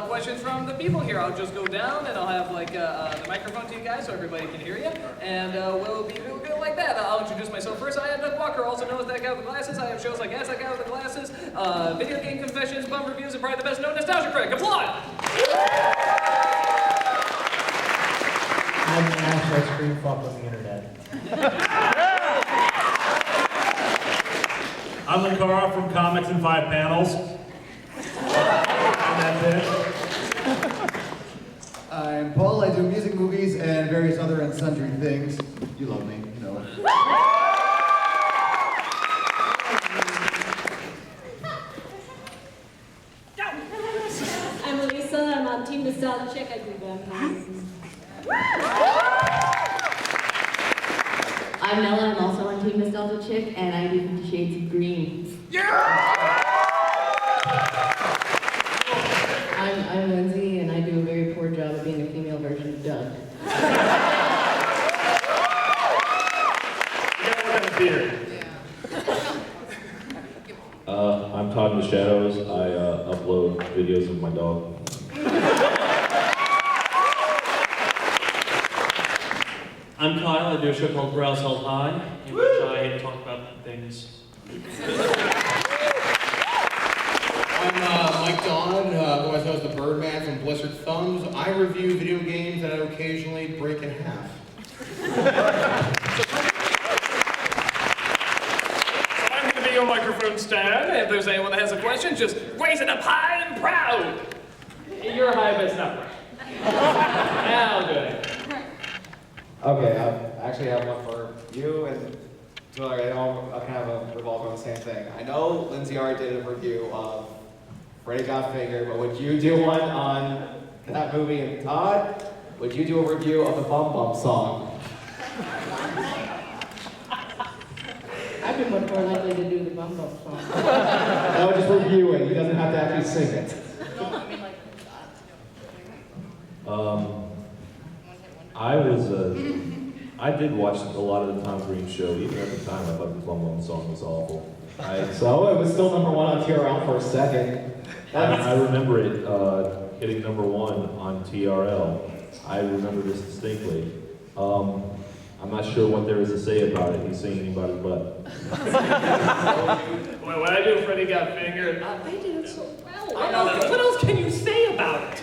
questions from the people here. I'll just go down and I'll have like the microphone to you guys so everybody can hear you. And we'll be like that. I'll introduce myself first. I am Doug Walker, also known as that guy with the glasses. I have shows like Ask That Guy with the Glasses, video game confessions, bum reviews, and probably the best known Nostalgia Critic. Applaud! I'm Ash, I scream fuck on the internet. I'm Lankara from Comics in 5 Panels. And that's it. I'm Paul, I do music, movies, and various other and sundry things. You love me, you know it. I'm Elisa, I'm on Team Nostalgia Chick, I do vampires. I'm Nella, I'm also on Team Nostalgia Chick, and I do 50 Shades of Green. I'm Lindsay, and I do a very poor job of being a female version of Doug. I'm Todd in the Shadows. I upload videos of my dog. I'm Kyle, I do a show called Browse Held High, in which I talk about things. I'm Mike Don, who always knows the Birdman from Blizzard Thumbs. I review video games that I occasionally break in half. So I'm going to be your microphone stand. If there's anyone that has a question, just raise it up high and proud. You're high, but it's not proud. Now good. Okay, I actually have one for you, and so I know I kind of revolve around the same thing. I know Lindsay already did a review of Freddy Got Fingered, but would you do one on that movie? And Todd, would you do a review of the Bum Bum song? I'd be much more likely to do the Bum Bum song. No, just review it. He doesn't have to actually sing it. I did watch a lot of the Tom Green show. Even at the time, I thought the Bum Bum song was awful. So it was still number one on TRL for a second. I remember it hitting number 1 on TRL. I remember this distinctly. I'm not sure what there is to say about it. He's singing about his butt. Well, when I do Freddy Got Fingered, they did it so well. What else can you say about it?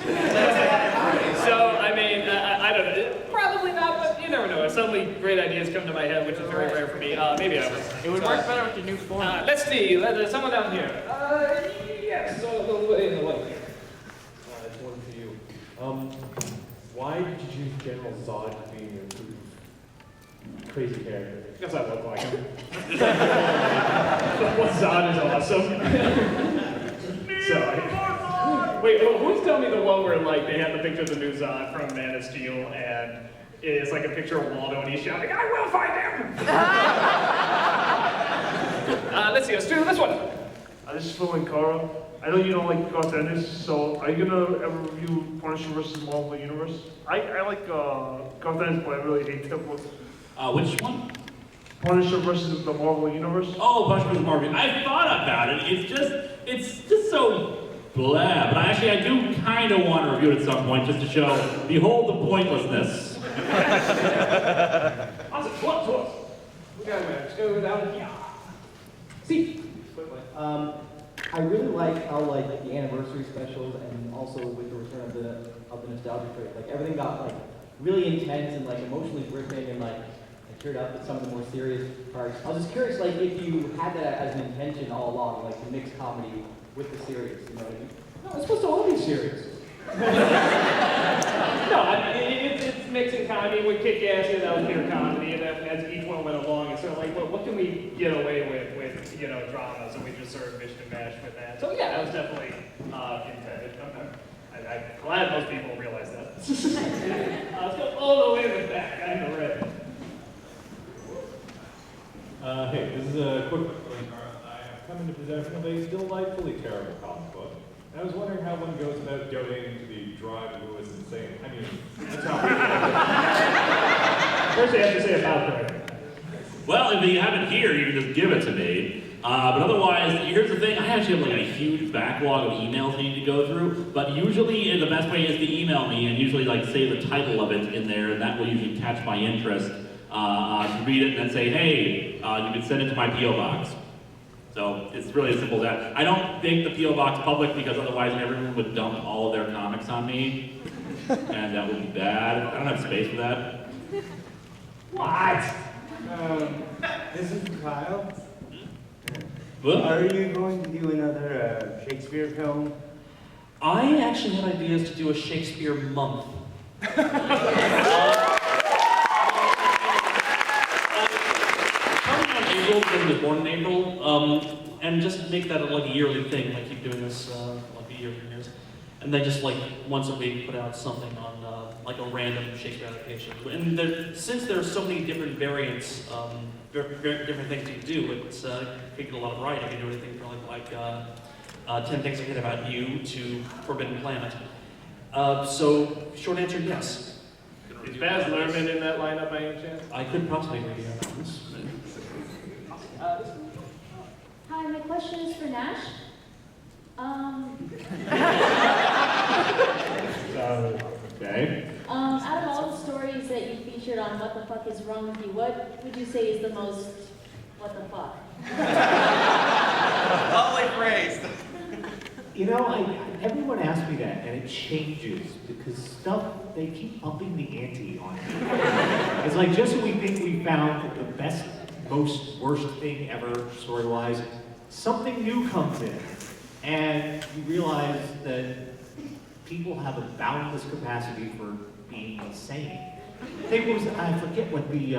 So, I mean, I don't know. Probably not, but you never know. Suddenly, great ideas come to my head, which is very rare for me. Maybe I will. It would work better with your new format. Let's see. There's someone down here. Yes. So, in the way. It's one for you. Why did you choose General Zod as being your crazy character? Because I look like him. What Zod is awesome. Sorry. Wait, who's telling me the one where like they have the picture of the new Zod from Man of Steel and it's like a picture of Waldo and he's shouting, I will find him! Let's see, let's do this one. This is for Lankara. I know you don't like Garth Ennis, so are you gonna ever review Punisher vs. Marvel Universe? I like Garth Ennis, but I really hate Temple. Which one? Punisher versus the Marvel Universe? Oh, Punisher vs. Marvel. I thought about it. It's just so blah. But I do kind of want to review it at some point, just to show, behold the pointlessness. Awesome, close. We got it, let's go down here. See. I really like how like the anniversary specials and also with the return of the nostalgia crate, like everything got like really intense and like emotionally gripping and like I teared up at some of the more serious parts. I was just curious, like if you had that as an intention all along, like to mix comedy with the serious, you know what I mean? No, it's supposed to all be serious. No, I mean, it's mixing comedy with kick-ass, that was pure comedy, and then as each one went along, it's sort of like, well, what can we get away with drama, so we just sort of mished and mashed with that. So yeah, that was definitely intended. I'm glad most people realize that. Let's go all the way in the back, I'm the red. Hey, this is a quick one. I have come into possession of a delightfully terrible comic book. And I was wondering how one goes about donating to the Drive Lewis Insane. I mean, that's how First you have to say about that. Well, if you have it here, you can just give it to me. But otherwise, here's the thing, I actually have like a huge backlog of emails I need to go through, but usually the best way is to email me and usually like say the title of it in there, and that will usually catch my interest to read it and then say, hey, you can send it to my P.O. box. So it's really as simple as that. I don't make the P.O. box public because otherwise everyone would dump all of their comics on me, and that would be bad. I don't have space for that. What? This is Kyle. What? Are you going to do another Shakespeare film? I actually had ideas to do a Shakespeare month. April, because I was born in April, and just make that like a yearly thing. I keep doing this like a year from years, and then just like once a week put out something on like a random Shakespeare adaptation. And since there are so many different variants, different things you can do, it's you can get a lot of variety. You can do anything from like 10 Things I Hate About You to Forbidden Planet. So short answer, yes. Is Baz Luhrmann in that lineup by any chance? I could possibly read this. Hi, my question is for Nash. Okay. Out of all the stories that you featured on What the Fuck Is Wrong With You, what would you say is the most what the fuck? Lovely phrase. You know, everyone asks me that, and it changes because they keep upping the ante on me. It's like just when we think we found the best, worst thing ever, story-wise, something new comes in, and you realize that people have a boundless capacity for being insane. I forget what we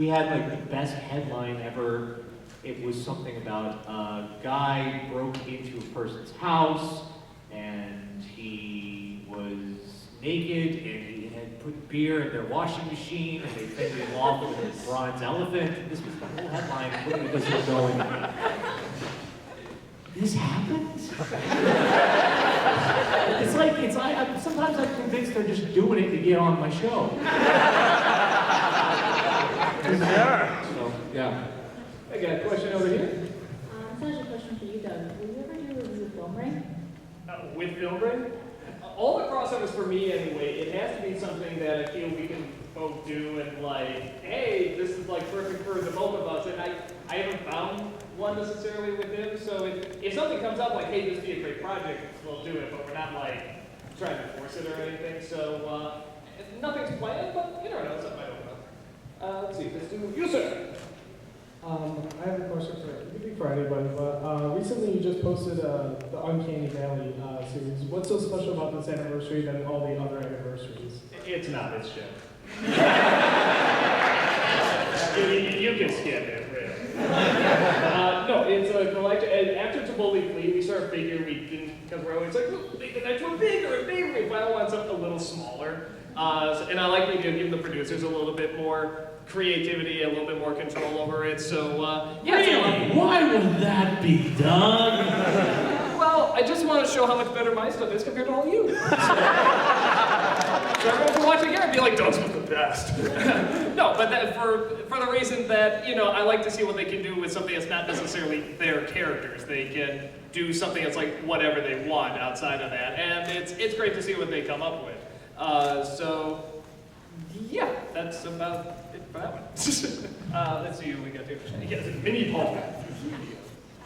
had like the best headline ever. It was something about a guy broke into a person's house and he was naked and he had put beer in their washing machine and they fended him off with a bronze elephant. This was the whole headline. Looking at this and going, this happened? Sometimes I'm convinced they're just doing it to get on my show. So, yeah. I got a question over here. This is a question for you, Doug. Will you ever do a review of Film Ring? With Film Ring? All the crossovers for me anyway, it has to be something that I feel we can both do and like, hey, this is like perfect for the both of us. And I haven't found one necessarily with him, so if something comes up like, hey, this would be a great project, we'll do it, but we're not like trying to force it or anything. So nothing's planned, but you never know, something might open up. Let's see, let's do you, sir. I have a question for anybody, but recently you just posted the Uncanny Valley series. What's so special about this anniversary than all the other anniversaries? It's not, it's shit. You can skip it, really. No, it's a collection. And after Taboli Fleet, we sort of figured we didn't, because we're always like, we'll make the next one bigger and bigger. We finally want something a little smaller. And I like the idea of giving the producers a little bit more creativity, a little bit more control over it. So, yeah. Really? Why would that be done? Well, I just want to show how much better my stuff is compared to all you. So everyone can watch it again and be like, Doug's was the best. No, but that for the reason that, you know, I like to see what they can do with something that's not necessarily their characters. They can do something that's like whatever they want outside of that. And it's great to see what they come up with. So, yeah, that's about it for that one. Let's see who we got here. Yes, Mini Paul.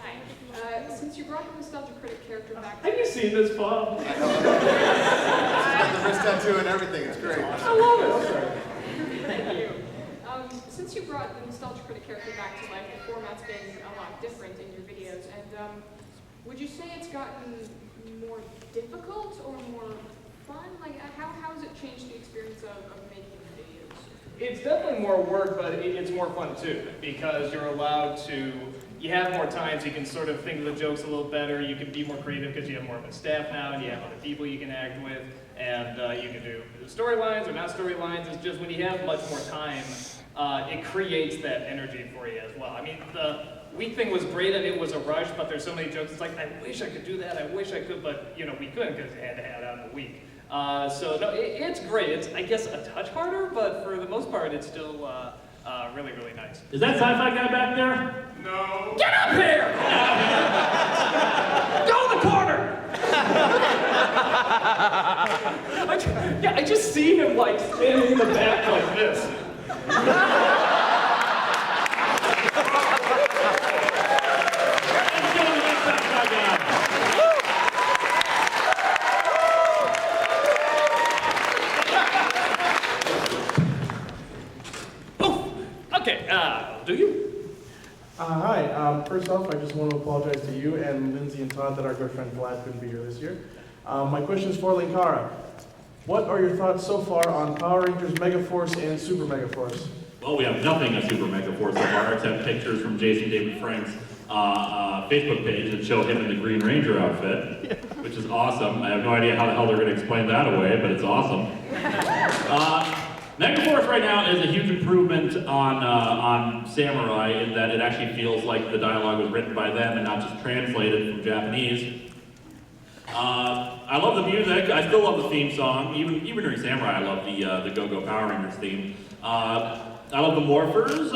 Hi. Since you brought the nostalgia critic character back, Have you seen this, Paul? I know. The wrist tattoo and everything. It's great. I love it. thank you. Since you brought the nostalgia critic character back to life, the format's been a lot different in your videos. And would you say it's gotten more difficult or more fun? Like, how has it changed the experience of making the videos? It's definitely more work, but it's more fun too, because you're allowed to, you have more time, so you can sort of think of the jokes a little better, you can be more creative because you have more of a staff now, and you have other people you can act with, and you can do storylines or not storylines. It's just when you have much more time, it creates that energy for you as well. I mean, the week thing was great and it was a rush, but there's so many jokes, it's like, I wish I could do that, I wish I could, but you know, we couldn't because it had to have it out in the week. So no, it's great. It's, I guess, a touch harder, but for the most part, it's still Really, really nice. Is that sci-fi guy back there? No. Get up here! Go in the corner! I just see him like standing in the back like this. Okay, do you? Hi, first off, I just want to apologize to you and Lindsay and Todd that our good friend Vlad couldn't be here this year. My question is for Linkara. What are your thoughts so far on Power Rangers Megaforce and Super Megaforce? Well, we have nothing of Super Megaforce so far except pictures from Jason David Frank's Facebook page that show him in the Green Ranger outfit, which is awesome. I have no idea how the hell they're going to explain that away, but it's awesome. Megaforce right now is a huge improvement on Samurai in that it actually feels like the dialogue was written by them and not just translated from Japanese. I love the music. I still love the theme song. Even during Samurai, I love the Go-Go Power Rangers theme. I love the morphers.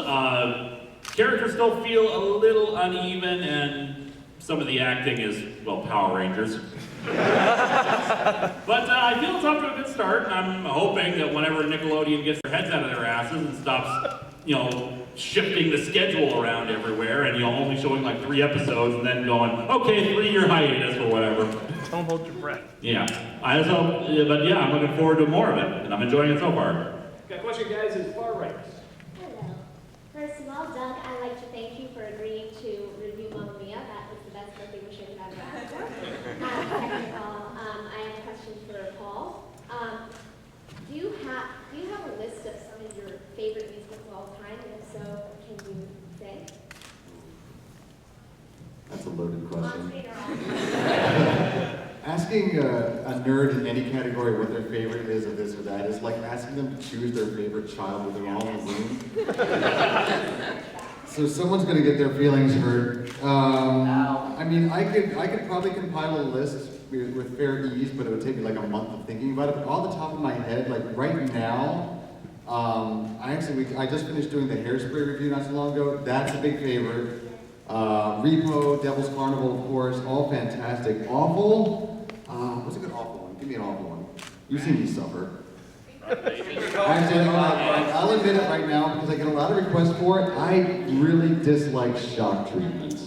Characters still feel a little uneven, and some of the acting is, well, Power Rangers. But I feel it's off to a good start, and I'm hoping that whenever Nickelodeon gets their heads out of their asses and stops, shifting the schedule around everywhere, and only showing like 3 episodes, and then going, okay, 3-year hiatus or whatever. Don't hold your breath. Yeah, I just hope, but yeah, I'm looking forward to more of it, and I'm enjoying it so far. Got a question, guys, is far right. Hello. First of all, Doug, I'd like to thank you for agreeing to review Mamma Mia. That was the best birthday wish I could ever ask for. Second of all, I have a question for Paul. Do you have a list of some of your favorite musicals of all time? And if so, can you say? That's a loaded question. On-screen or off? Asking a nerd in any category what their favorite is of this or that is like asking them to choose their favorite child when they're all in the room. So someone's gonna get their feelings hurt. I mean, I could probably compile a list with fair ease, but it would take me like a month of thinking about it. But off the top of my head, like right now, I just finished doing the Hairspray review not so long ago. That's a big favorite. Repo, Devil's Carnival, of course, all fantastic. Awful. What's a good awful one? Give me an awful one. You've seen me suffer. Actually, I'll admit it right now because I get a lot of requests for it. I really dislike Shock Treatment.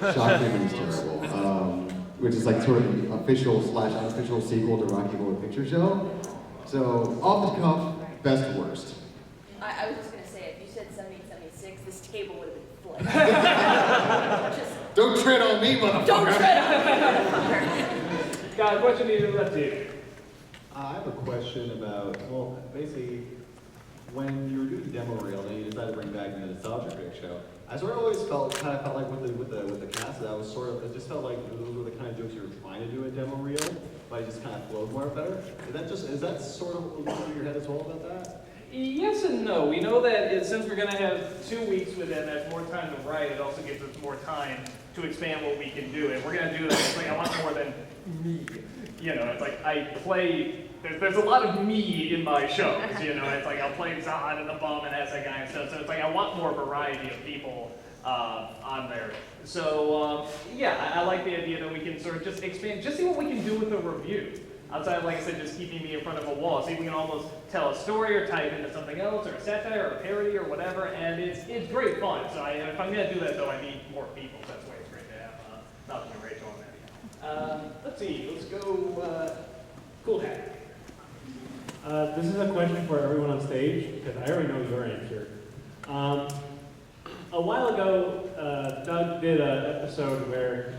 Shock Treatment is terrible. Which is like sort of the official/unofficial sequel to Rocky Horror Picture Show. So, off the cuff, best worst. I was just going to say, if you said 78, 76, this table would have been flipped. Don't tread on me, motherfucker! Don't tread on me, motherfucker! Got a question to you left here. I have a question about, well, basically, when you were doing the demo reel, then you decided to bring back the Nostalgia Critic show. I sort of always felt like with the cast, that was sort of, it just felt like those were the kind of jokes you were trying to do in demo reel, but it just kind of flowed more better. Is that sort of in your head as well about that? Yes and no. We know that since we're going to have 2 weeks with it, that's more time to write. It also gives us more time to expand what we can do. If we're going to do that, it's like I want more than me. It's like I play. There's a lot of me in my shows. It's like I'll play Zod and the Bum and Essa guy and stuff. So it's like I want more variety of people on there. So yeah, I like the idea that we can sort of just expand, just see what we can do with the review. Outside, like I said, just keeping me in front of a wall. See if we can almost tell a story or tie it into something else or a satire or a parody or whatever, and it's great fun. So if I'm going to do that, though, I need more people. So that's why it's great to have Malcolm and Rachel on that. Let's see. Let's go Cool Hat. This is a question for everyone on stage, because I already know your answer. A while ago, Doug did an episode where,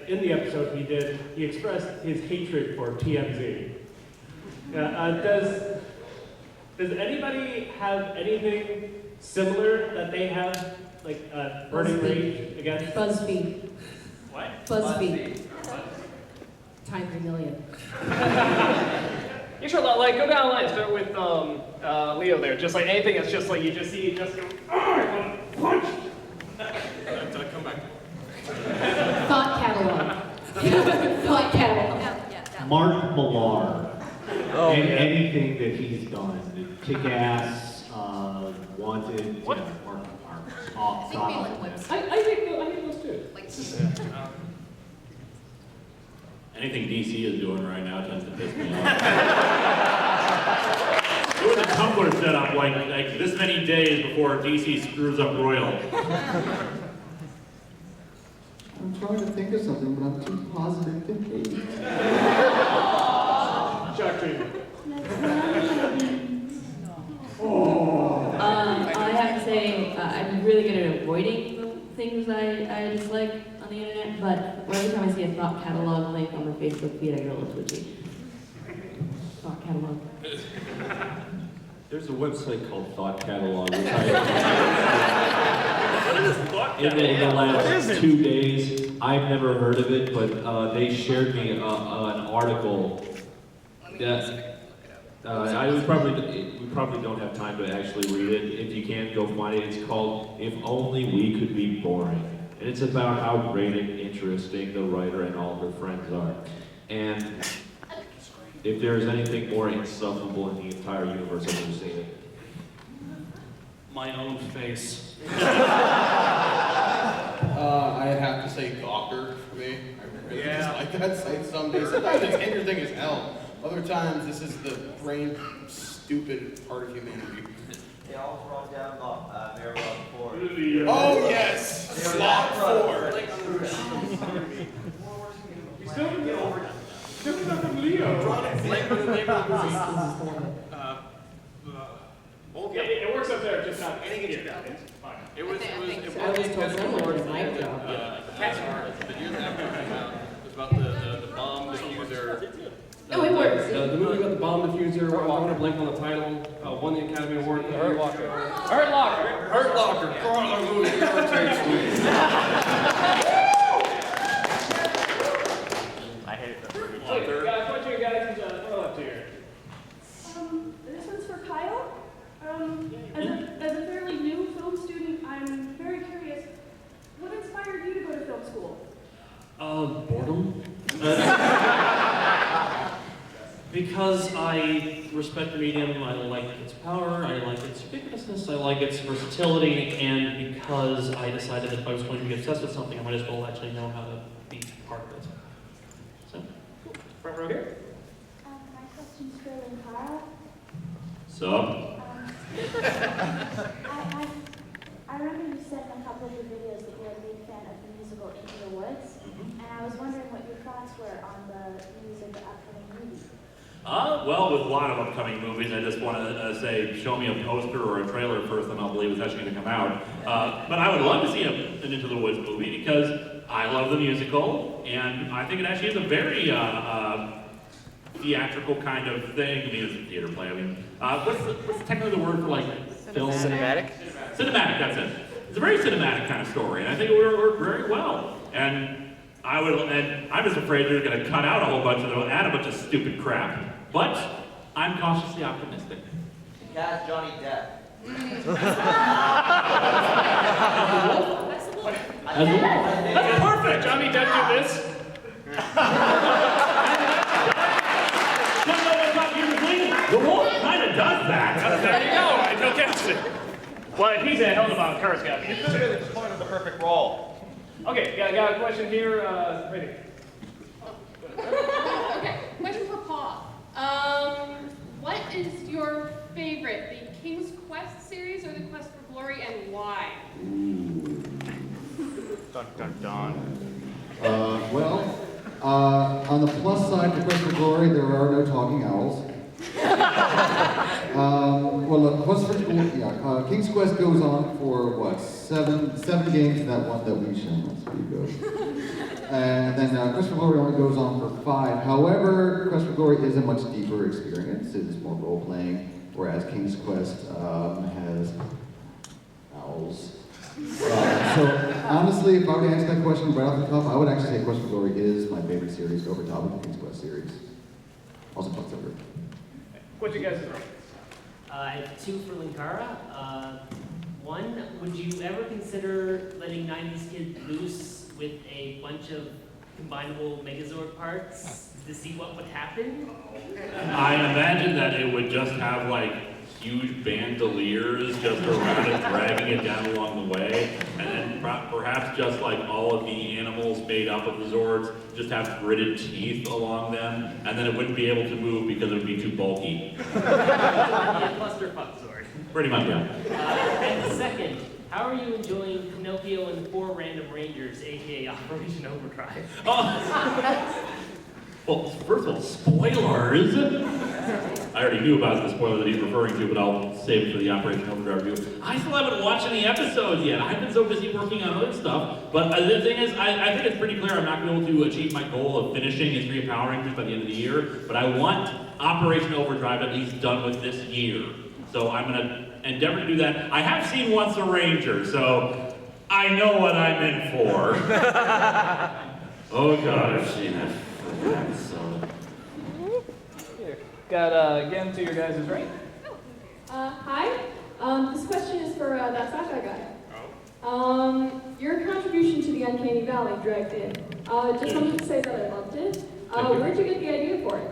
in the episode he expressed his hatred for TMZ. Does anybody have anything similar that they have, burning rage against? BuzzFeed. What? BuzzFeed. Times a million. You should go down the line. Start with Leo there. Just like anything that's just like you just see, just go, I want to punch. Did I come back? Thought catalog. Thought catalog. Mark Millar. Anything that he's done, Kick-Ass, Wanted, or off. I think those too. Anything DC is doing right now tends to piss me off. It was a Tumblr setup like this many days before DC screws up Royal. I'm trying to think of something, but I'm too positive to hate. Shock treatment. I have to say, I'm really good at avoiding the things I dislike on the internet, but every time I see a thought catalog link on my Facebook feed, I get a little twitchy. Thought catalog. There's a website called Thought Catalog, which in the last 2 days, I've never heard of it, but they shared me an article that we probably don't have time to actually read it. If you can, go find it. It's called "If Only We Could Be Boring," and it's about how great and interesting the writer and all her friends are. And if there is anything more insufferable in the entire universe, I've never seen it. My own face. I have to say Gawker for me. I really dislike that site some days. Sometimes it's interesting as hell. Other times, this is the brain stupid part of humanity. They all wrote down Maribel 4. Oh yes! Slot 4! You still can get over it. Still can from Leo. It works up there, just not here. It's fine. It was about the bomb diffuser. Oh, it works. The movie about the bomb diffuser. I want to blank on the title. Won the Academy Award. Hurt Locker. Hurt Locker. Hurt Locker. Carl, movie. I hate that movie. Okay, guys, what you guys throw up here? This one's for Kyle. As a fairly new film student, I'm very curious. What inspired you to go to film school? Boredom. Because I respect the medium, I like its power, I like its ubiquitousness, I like its versatility, and because I decided that if I was going to be obsessed with something, I might as well actually know how to be part of it. So, front row here. My question's for Linkara. So? I remember you said in a couple of your videos that you're a big fan of the musical Into the Woods, and I was wondering what your thoughts were on the news of the upcoming movie. Well, with a lot of upcoming movies, I just want to say, show me a poster or a trailer first, and I'll believe it's actually going to come out. But I would love to see an Into the Woods movie because I love the musical, and I think it actually is a very theatrical kind of thing. I mean, it's a theater play. I mean, what's technically the word for like film? Cinematic? Cinematic, that's it. It's a very cinematic kind of story, and I think it would work very well. And I'm just afraid they're going to cut out a whole bunch of them, add a bunch of stupid crap. But I'm cautiously optimistic. Cast Johnny Depp. As a wolf. That's perfect. Johnny Depp did this. The wolf kind of does that. There you go. I don't guess it. Well, if he's a hell of a bomb, Kara's got to be. It's really the point of the perfect role. Okay, got a question here. Ready? Okay, question for Paul. What is your favorite, the King's Quest series or the Quest for Glory, and why? Dun dun dun. On the plus side for Quest for Glory, there are no talking owls. King's Quest goes on for what, seven games, and that one that we've shown. That's pretty good. And then Quest for Glory only goes on for 5. However, Quest for Glory is a much deeper experience. It is more role playing, whereas King's Quest has owls. So honestly, if I were to answer that question right off the top, I would actually say Quest for Glory is my favorite series over top of the King's Quest series. Also, Bucks over. What you guys think? I have 2 for Linkara. One, would you ever consider letting 90s kids loose with a bunch of combinable Megazord parts to see what would happen? I imagine that it would just have like huge bandoliers just around it, dragging it down along the way, and then perhaps just like all of the animals made up of the Zords just have gritted teeth along them, and then it wouldn't be able to move because it would be too bulky. It would be a clusterfuck Zord. Pretty much, yeah. And second, how are you enjoying Pinocchio and the 4 Random Rangers, aka Operation Overdrive? Well, first of all, spoilers! I already knew about the spoiler that he's referring to, but I'll save it for the Operation Overdrive review. I still haven't watched any episodes yet. I've been so busy working on other stuff. But the thing is, I think it's pretty clear I'm not going to be able to achieve my goal of finishing History of Power Rangers by the end of the year. But I want Operation Overdrive at least done with this year. So I'm going to endeavor to do that. I have seen Once a Ranger, so I know what I'm in for. Oh God, I've seen it. Here, got again to your guys' right. Hi. This question is for that sci-fi guy. Your contribution to the Uncanny Valley dragged in. Just wanted to say that I loved it. Where'd you get the idea for it?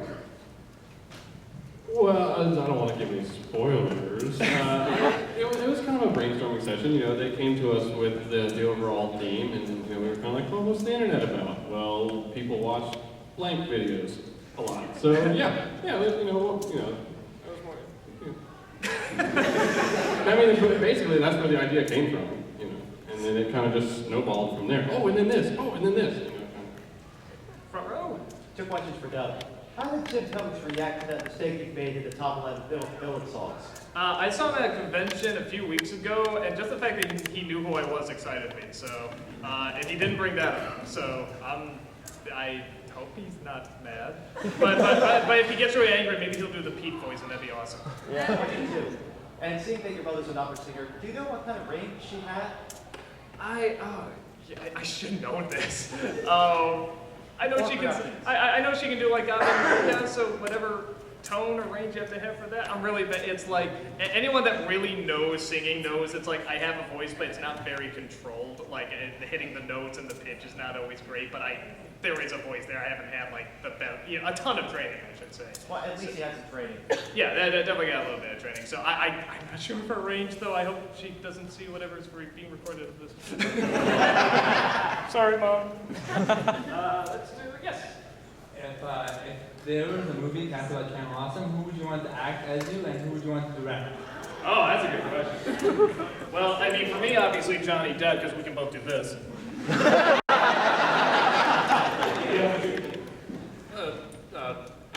Well, I don't want to give any spoilers. It was kind of a brainstorming session. You know, they came to us with the overall theme, and we were kind of like, well, what's the internet about? Well, people watch blank videos a lot. So yeah, that was more. I mean, basically, that's where the idea came from. And then it kind of just snowballed from there. Oh, and then this. Oh, and then this. Front row. 2 questions for Doug. How did Jim Cummings react to that mistake you made in the top 11 villain songs? I saw him at a convention a few weeks ago, and just the fact that he knew who I was excited me. So, and he didn't bring that up. So I hope he's not mad. But if he gets really angry, maybe he'll do the Pete voice, and that'd be awesome. Yeah, I do too. And seeing that your mother's an opera singer, do you know what kind of range she had? I should know this. I know she can. I know she can do like yeah. So whatever tone or range you have to have for that, I'm really. It's like anyone that really knows singing knows it's like I have a voice, but it's not very controlled. Like hitting the notes and the pitch is not always great, but there is a voice there. I haven't had like a ton of training, I should say. Well, at least you had some training. Yeah, I definitely got a little bit of training. So I'm not sure of her range though. I hope she doesn't see whatever is being recorded of this. Sorry, Mom. Let's do yes. If there was a movie cast about Cameron Awesome, who would you want to act as you, and who would you want to direct? Oh, that's a good question. Well, I mean, for me, obviously Johnny Depp, because we can both do this.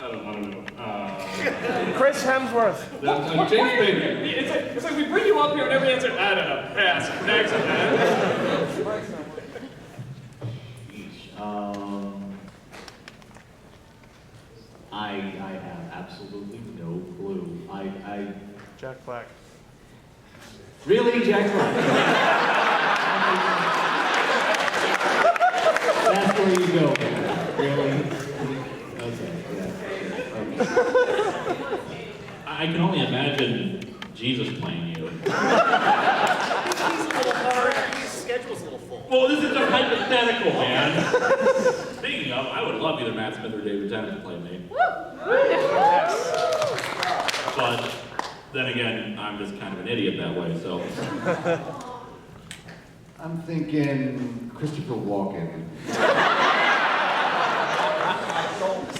I don't know. Chris Hemsworth. James Baby. It's like we bring you up here and every answer, I don't know. Pass. Next. I have absolutely no clue. Jack Black. Really, Jack Black? That's where you go. Really? Okay, yeah. I can only imagine Jesus playing you. He's a little hard. His schedule's a little full. Well, this is a hypothetical, man. Speaking of, I would love either Matt Smith or David Tennant to play me. But then again, I'm just kind of an idiot that way, so. I'm thinking Christopher Walken.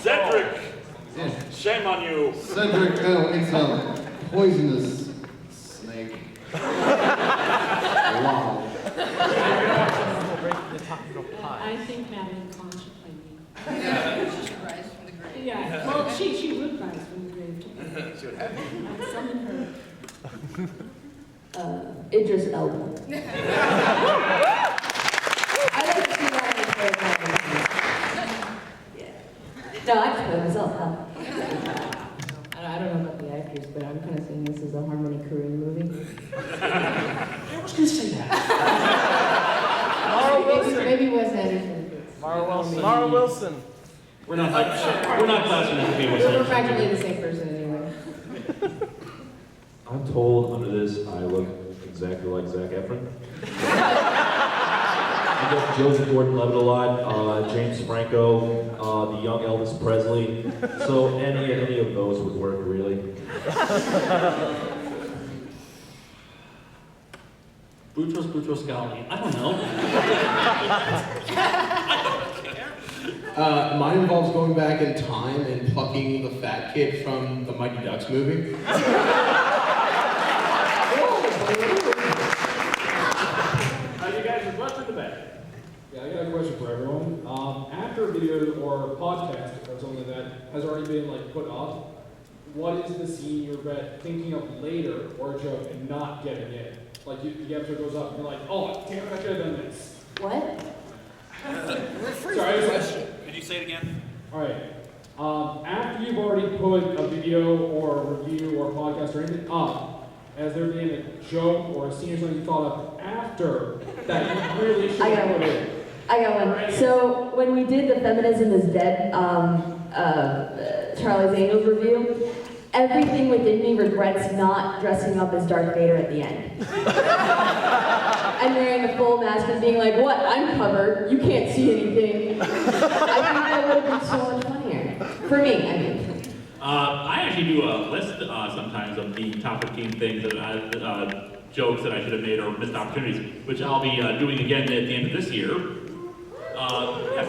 Cedric! Yeah. Shame on you. Cedric, no, it's a poisonous snake. Wow. I think Madeline Kahn should play me. Yeah, she should rise from the grave. Yeah, well, she would rise from the grave too. She would have. I'd summon her. Idris Elba. I like to see that in yeah. No, I can play myself, huh? I don't know about the actors, but I'm kind of seeing this as a Harmony Korine movie. I was going to say that. Maybe Wes Anderson. Mara Wilson. We're not classing that game with We're practically the same person anyway. I'm told under this I look exactly like Zac Efron. get Joseph Gordon-Levitt a lot, James Franco, the young Elvis Presley. So any of those would work, really. Boutros Ghali. I don't know. Mine involves going back in time and plucking the fat kid from the Mighty Ducks movie. You guys are left in the back. Yeah, I got a question for everyone. After a video or a podcast or something like that has already been like put up, what is the scene you're thinking of later or a joke and not getting in? Like the episode goes up and you're like, oh damn it, I could have done this. What? Sorry, question. Could you say it again? All right. After you've already put a video or a review or a podcast or anything up, has there been a joke or a scene or something you thought of after that you really should have put in? I got one. So when we did the Feminism is Dead Charlie's Angels review, everything within me regrets not dressing up as Darth Vader at the end. And wearing the full mask and being like, what? I'm covered. You can't see anything. I think that would have been so much funnier. For me, I mean. I actually do a list sometimes of the top 15 things that jokes that I should have made or missed opportunities, which I'll be doing again at the end of this year. Yes.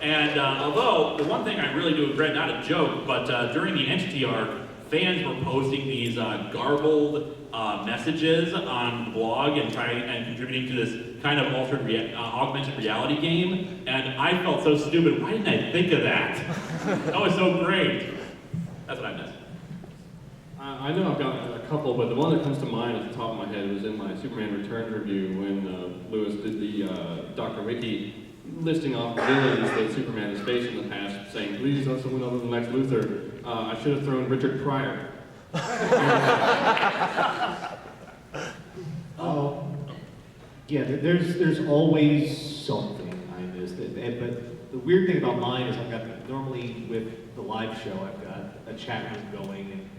And although the one thing I really do regret, not a joke, but during the entity arc, fans were posting these garbled messages on the blog and contributing to this kind of altered augmented reality game, and I felt so stupid. Why didn't I think of that? That was so great. That's what I missed. I know I've got a couple, but the one that comes to mind at the top of my head was in my Superman Returns review when Lewis did the Dr. Wiki listing off villains that Superman has faced in the past, saying, please don't someone other than Lex Luthor. I should have thrown Richard Pryor. Yeah, there's always something I missed. But the weird thing about mine is normally with the live show, I've got a chat room going, and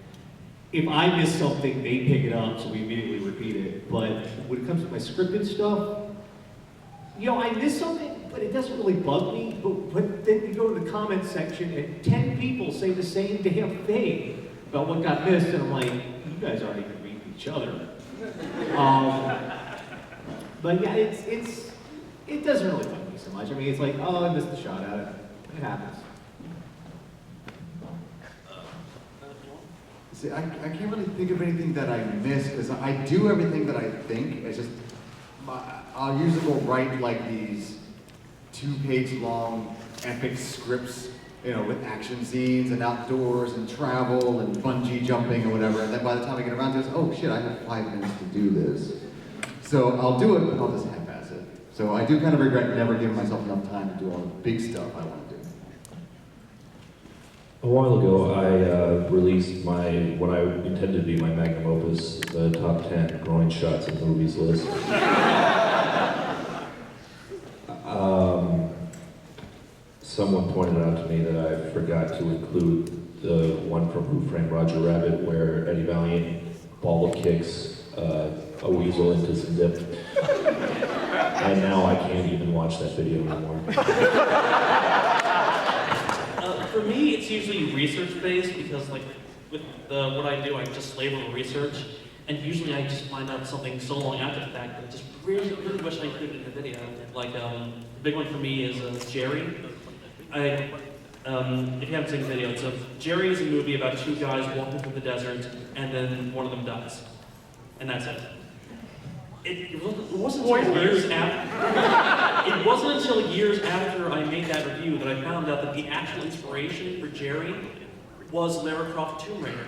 if I miss something, they pick it up, so we immediately repeat it. But when it comes to my scripted stuff, I miss something, but it doesn't really bug me. But then you go to the comment section, and 10 people say the same damn thing about what got missed, and I'm like, you guys aren't even reading each other. But yeah, it doesn't really bug me so much. I mean, it's like, oh, I missed the shot at it. It happens. See, I can't really think of anything that I missed, because I do everything that I think. It's just, I'll usually go write like these 2-page long epic scripts, with action scenes and outdoors and travel and bungee jumping or whatever. And then by the time I get around to it, oh shit, I have 5 minutes to do this. So I'll do it, but I'll just half-ass it. So I do kind of regret never giving myself enough time to do all the big stuff I want to do. A while ago, I released what I intended to be my magnum opus, the top 10 groin shots in movies list. Someone pointed out to me that I forgot to include the one from Who Framed Roger Rabbit, where Eddie Valiant ball kicks a weasel into some dip. And now I can't even watch that video anymore. For me, it's usually research-based because, like, with what I do, I just label research, and usually I just find out something so long after the fact that I just really, really wish I included it in the video. Like, the big one for me is Jerry. If you haven't seen the video, Jerry is a movie about 2 guys walking through the desert, and then one of them dies, and that's it. It wasn't until years after. It wasn't until years after I made that review that I found out that the actual inspiration for Jerry was Lara Croft Tomb Raider.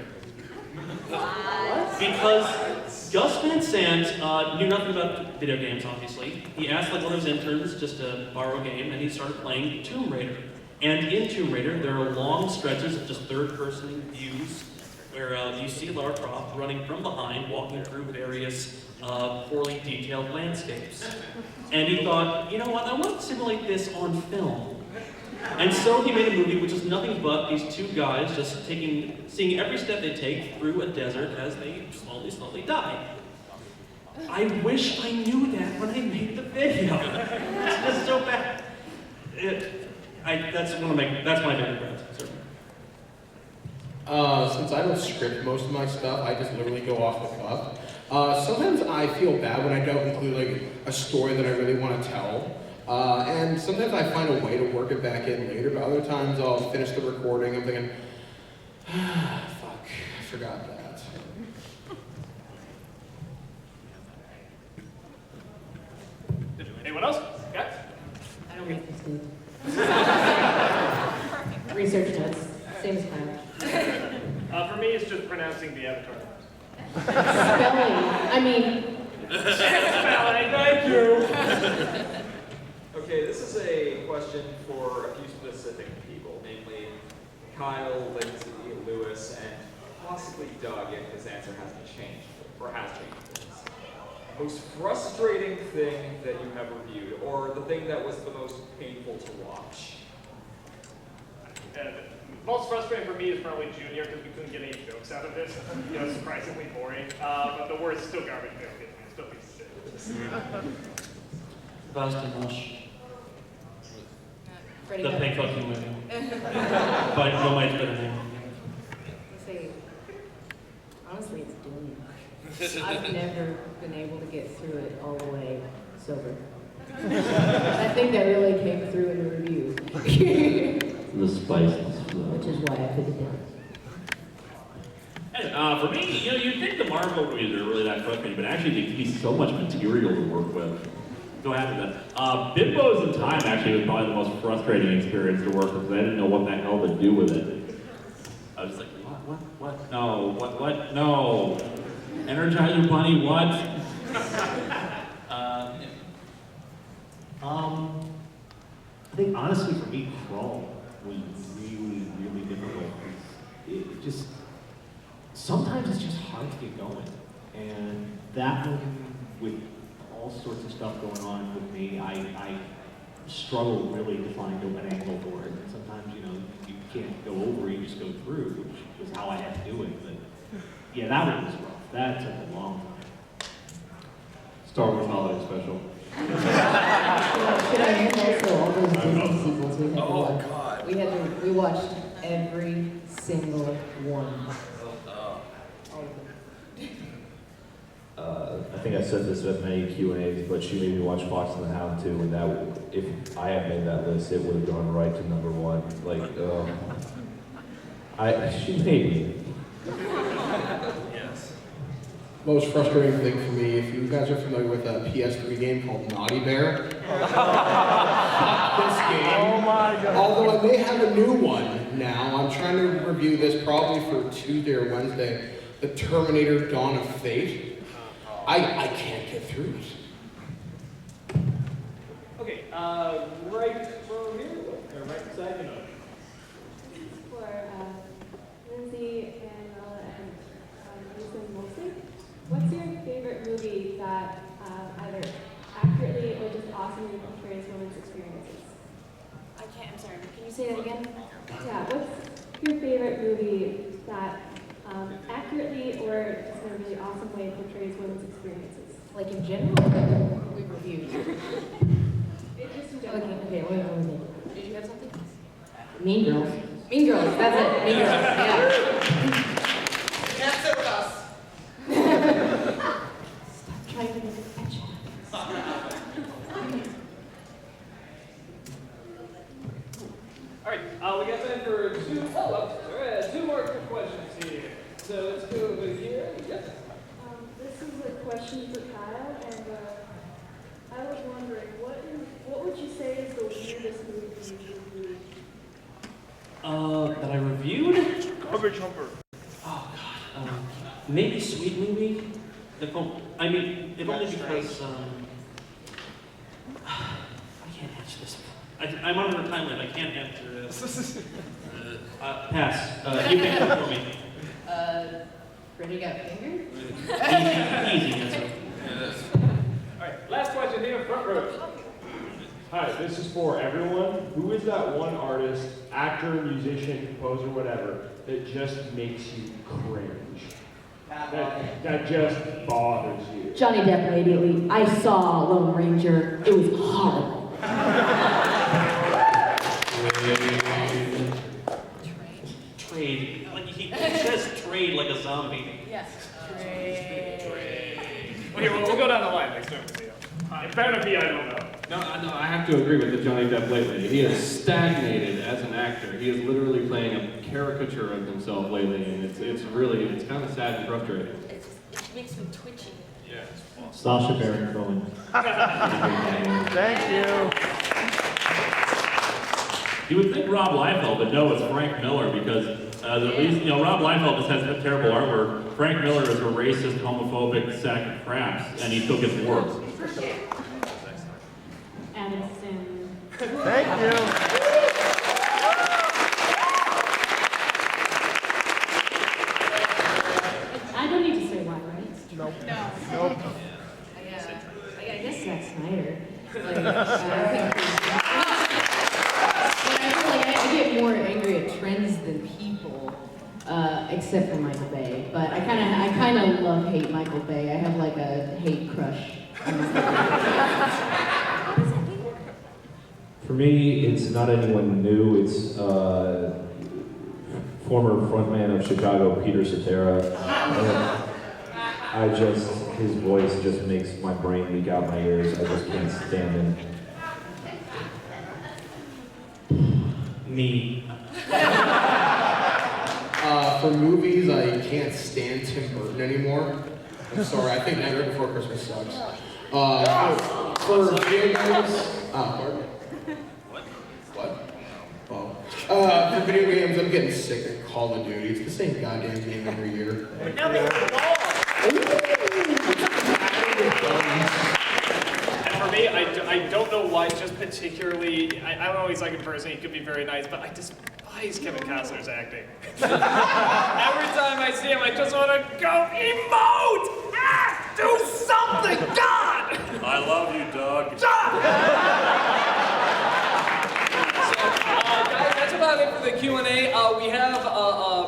Because Gus Van Sant knew nothing about video games, obviously. He asked like one of his interns just to borrow a game, and he started playing Tomb Raider. And in Tomb Raider, there are long stretches of just third-person views where you see Lara Croft running from behind, walking through various poorly detailed landscapes. And he thought, you know what, I want to simulate this on film. And so he made a movie which is nothing but these 2 guys just seeing every step they take through a desert as they slowly die. I wish I knew that when I made the video. It's just so bad. That's my bad regret, certainly. Since I don't script most of my stuff, I just literally go off the cuff. Sometimes I feel bad when I don't include like a story that I really want to tell. And sometimes I find a way to work it back in later, but other times I'll finish the recording, I'm thinking, fuck, I forgot that. Anyone else? Guys? I don't make this good. Research notes, same as mine. For me, it's just pronouncing the avatar. Spelling, I mean. Spelling, thank you. Okay, this is a question for a few specific people, namely Kyle, Lindsay, Lewis, and possibly Doug if his answer hasn't changed, or has changed things. Most frustrating thing that you have reviewed, or the thing that was the most painful to watch? Most frustrating for me is probably Junior, because we couldn't get any jokes out of this. Surprisingly boring. But the worst still garbage pail kids, man. Still piece of shit. Boston Rush. Freddie The Mercury. pink fucking movie. But no might better name. Say, honestly, it's Dune. I've never been able to get through it all the way sober. I think that really came through in the reviews. The spice. Which is why I put it down. And, for me, you'd think the Marvel movies are really that frustrating, but actually there can be so much material to work with. Go ahead with that. Bimbos in Time actually was probably the most frustrating experience to work with, because I didn't know what the hell to do with it. I was like, what? No, what? No. Energizer Bunny, what? I think honestly for me, Crawl was really, really difficult. It just, sometimes it's just hard to get going. And that one, with all sorts of stuff going on with me, I struggle really to find an angle for it. And sometimes, you can't go over, you just go through, which was how I had to do it. But yeah, that one was rough. That took a long time. Star Wars Holiday Special. Should I end also all those Disney sequels we had to watch? God. We watched every single one. All of them. I think I said this at many Q&As, but she made me watch Fox and the Hound too, and that if I had made that list, it would have gone right to number one. Like, she made me. Yes. Most frustrating thing for me, if you guys are familiar with a PS3 game called Naughty Bear, this game. Oh my God. Although I may have a new one now, I'm trying to review this probably for Tuesday or Wednesday. The Terminator Dawn of Fate. I can't get through it. Okay, right from here, or right beside you. For Lindsay and Lisa mostly, what's your favorite movie that either accurately or just awesomely portrays women's experiences? I'm sorry, can you say that again? Yeah, what's your favorite movie that accurately or just in a really awesome way portrays women's experiences? Like in general, we reviewed. Just in Okay, general. okay, wait. Did you have something? Mean Girls. Mean Girls, that's it. Mean Girls, yeah. Can't sit with us. Stop trying to make it catch. All right, we got time for two more quick questions here. So let's go over here. Yes. This is a question for Kyle, and I was wondering, what would you say is the weirdest movie you've reviewed? That I reviewed? Garbage Humper. Oh God. Maybe Sweet Movie. If only because I can't answer this. I'm on a time limit. I can't answer this. Pass. You can answer for me. Freddie got fingered? Easy answer. All right, last question here, front row. Hi, this is for everyone. Who is that one artist, actor, musician, composer, whatever, that just makes you cringe? Pass. that just bothers you. Johnny Depp immediately. I saw Lone Ranger. It was horrible. Trade. Like he says trade like a zombie. Yes. Okay, well, we'll go down the line next time. It better be, I don't know. No, I have to agree with the Johnny Depp lately. He has stagnated as an actor. He is literally playing a caricature of himself lately, and it's kind of sad and frustrating. It makes me twitchy. Yeah. Sasha Baron Cohen. Thank you. You would think Rob Liefeld, but no, it's Frank Miller because the reason, Rob Liefeld just has terrible artwork. Frank Miller is a racist, homophobic sack of craps, and he still gets work. Addison. Thank you. I don't need to say why, right? Nope. Nope. I guess Zack Snyder. Like, I feel like I get more angry at trends than people, except for Michael Bay. But I kind of love-hate Michael Bay. I have like a hate crush on Michael Bay. For me, it's not anyone new. It's former frontman of Chicago, Peter Cetera. His voice just makes my brain leak out my ears. I just can't stand him. Me. For movies, I can't stand Tim Burton anymore. I'm sorry, I think Nightmare Before Christmas sucks. For video games, pardon? What? Oh. For video games, I'm getting sick of Call of Duty. It's the same goddamn game every year. But now they have the ball. And for me, I don't know why, just particularly, I don't know, he's like a person, he could be very nice, but I despise Kevin Costner's acting. Every time I see him, I just want to go, emote! Do something, God! I love you, Doug. Guys, that's about it for the Q&A. We have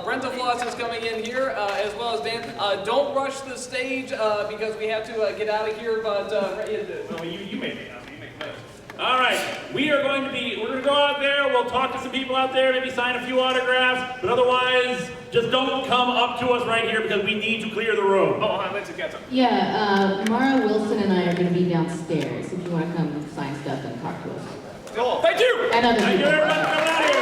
Brenta Floss is coming in here, as well as Dan. Don't rush the stage because we have to get out of here. But you may be out. You may be. All right, we're going to go out there. We'll talk to some people out there, maybe sign a few autographs. But otherwise, just don't come up to us right here because we need to clear the room. Oh, let's get some. Yeah, Mara Wilson and I are going to be downstairs if you want to come sign stuff and talk to us. Cool. Thank you. And other Thank you, people. everyone, for coming out here.